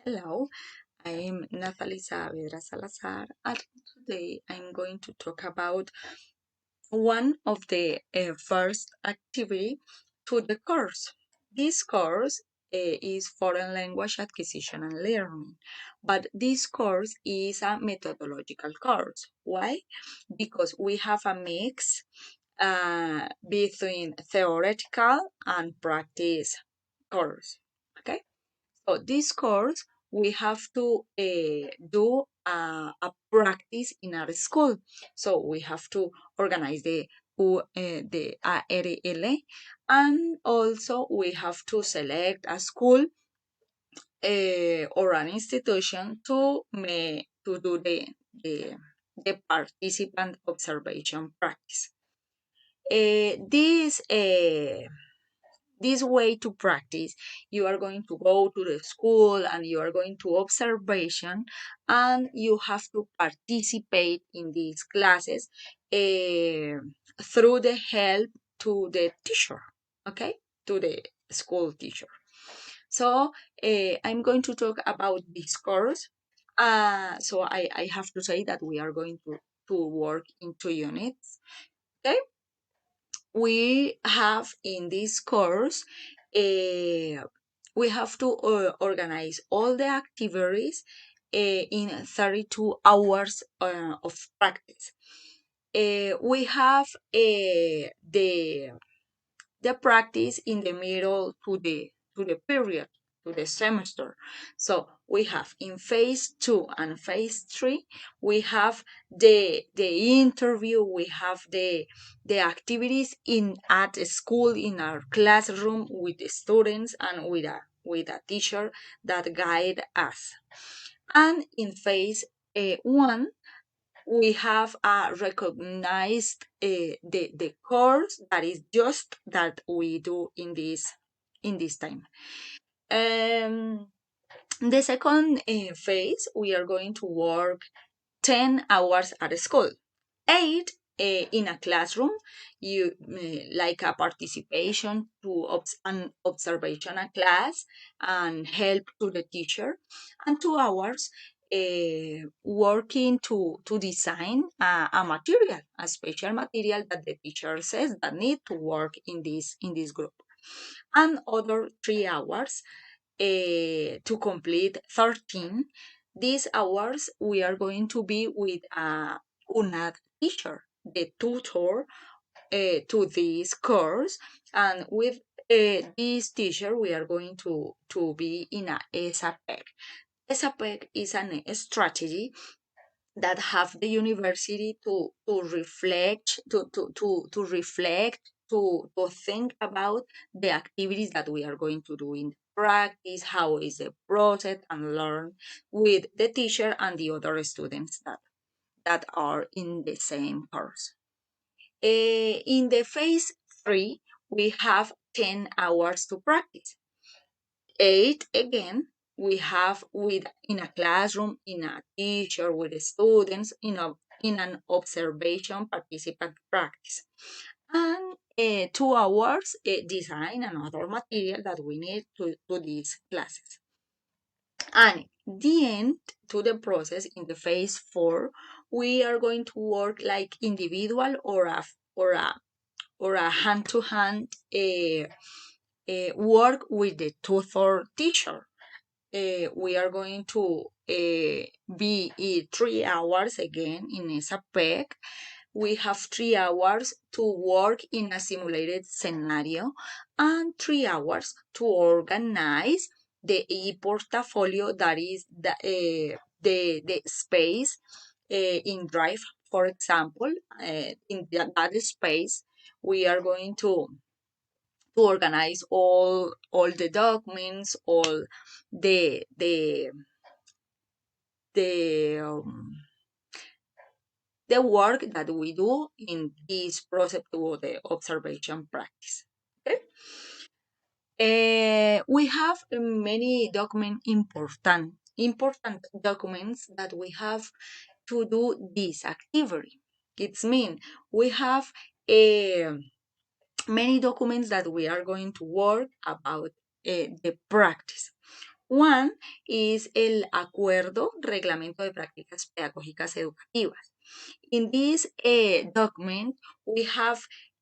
Hello, I'm Natalie Saavedra Salazar, and today I'm going to talk about one of the first activity to the course. This course is foreign language acquisition and learning, but this course is a methodological course. Why? Because we have a mix between theoretical and practice course. Okay. So this course, we have to do a practice in our school. So we have to organize the ARL, and also we have to select a school or an institution to do the, the participant observation practice. This way to practice, you are going to go to the school and you are going to observation, and you have to participate in these classes through the help to the teacher, okay, to the school teacher. So I'm going to talk about this course. So I have to say that we are going to work in 2 units. Okay, we have in this course, we have to organize all the activities in 32 hours of practice. We have the practice in the middle to the period, to the semester. So we have in phase 2 and phase 3, we have the interview, we have the activities in at school, in our classroom, with the students and with a teacher that guide us. And in phase 1, we have recognized the course that is just that we do in this time. Um, the second phase, we are going to work 10 hours at school, 8 in a classroom, you like a participation to an observational class and help to the teacher, and 2 hours working to design a material, a special material that the teacher says that need to work in this group, and other 3 hours to complete 13. These hours we are going to be with a UNAD teacher, the tutor to this course, and with this teacher we are going to be in a SAPEC. SAPEC is a strategy that have the university to reflect to think about the activities that we are going to do in practice, how is the process, and learn with the teacher and the other students that are in the same course. In the phase 3, we have 10 hours to practice. 8 again, we have with in a classroom, in a teacher, with the students, in an observation participant practice. And 2 hours design another material that we need to these classes. And the end to the process in the phase 4, we are going to work like individual or a hand-to-hand work with the tutor teacher. We are going to be 3 hours again in SAPEC. We have 3 hours to work in a simulated scenario and 3 hours to organize the e-portfolio, that is the space in Drive, for example. In that space, we are going to organize all the documents, all the the the um, the work that we do in this process to the observation practice. Okay? We have many important documents that we have to do this activity. It's mean we have uh, many documents that we are going to work about the practice. One is el Acuerdo Reglamento de Prácticas Pedagógicas Educativas. In this document, we have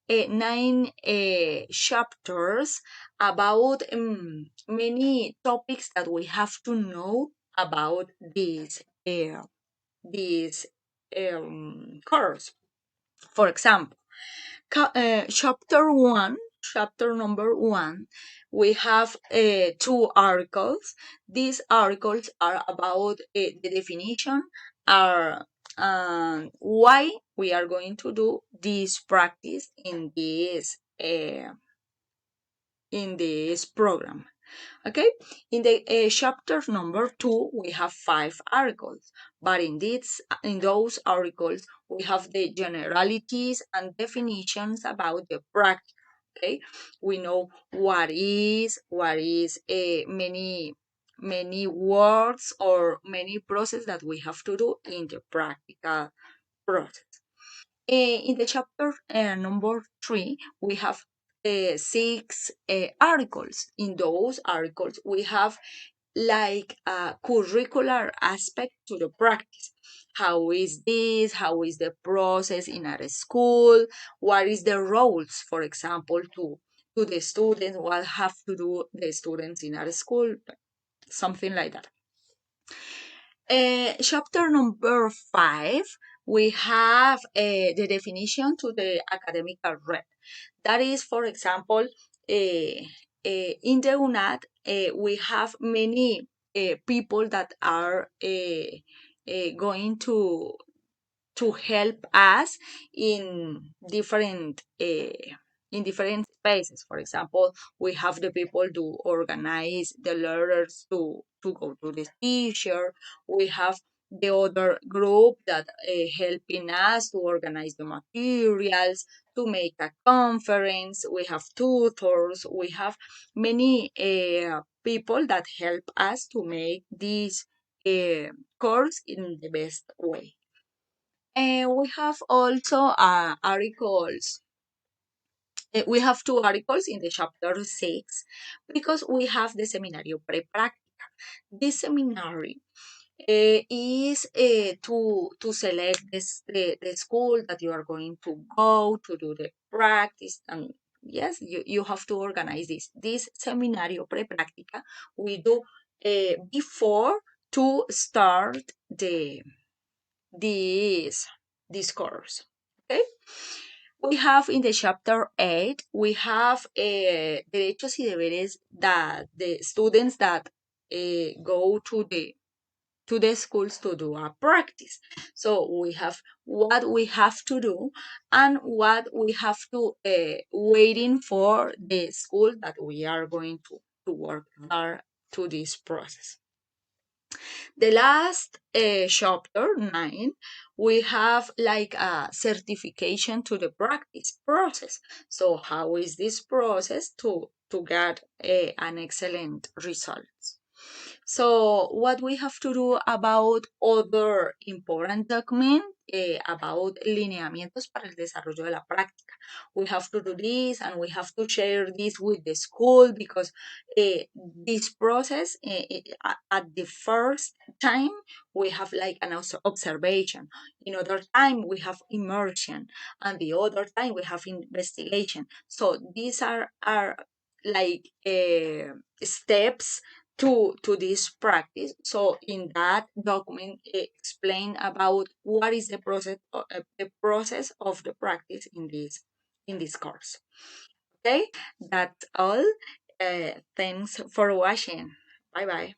nine chapters about many topics that we have to know about this course. For example, chapter number one, we have two articles. These articles are about the definition, are why we are going to do this practice in this program. Okay, in the chapter number two, we have five articles, but in those articles, we have the generalities and definitions about the practice. Okay, we know what is many words or many process that we have to do in the practical process. In the chapter number three, we have six articles. In those articles, we have like a curricular aspect to the practice. How is this? How is the process in a school? What is the roles, for example, to the students? What have to do the students in a school? Something like that. Chapter number five, we have the definition to the academic rep. That is, for example, in the UNAD, we have many people that are going to help us in different spaces. For example, we have the people to organize the letters to go to the teacher. We have the other group that helping us to organize the materials, to make a conference. We have tutors. We have many people that help us to make this course in the best way. And we have also articles. We have two articles in the chapter 6 because we have the Seminario Pre-Práctica. This seminary is to select the school that you are going to go to do the practice. And yes, you have to organize this. This Seminario Pre-Práctica we do before to start this this course. Okay, we have in the chapter 8 we have derechos y deberes that the students that go to the schools to do a practice. So we have what we have to do and what we have to waiting for the school that we are going to work hard to this process. The last chapter 9, we have like a certification to the practice process. So how is this process to get an excellent results? So what we have to do about other important document about lineamientos para el desarrollo de la práctica. We have to do this and we have to share this with the school because this process at the first time we have like an observation. In other time we have immersion and the other time we have investigation. So these are like steps to this practice. So in that document, explain about what is the process of the practice in this course. Okay, that's all. Thanks for watching. Bye bye.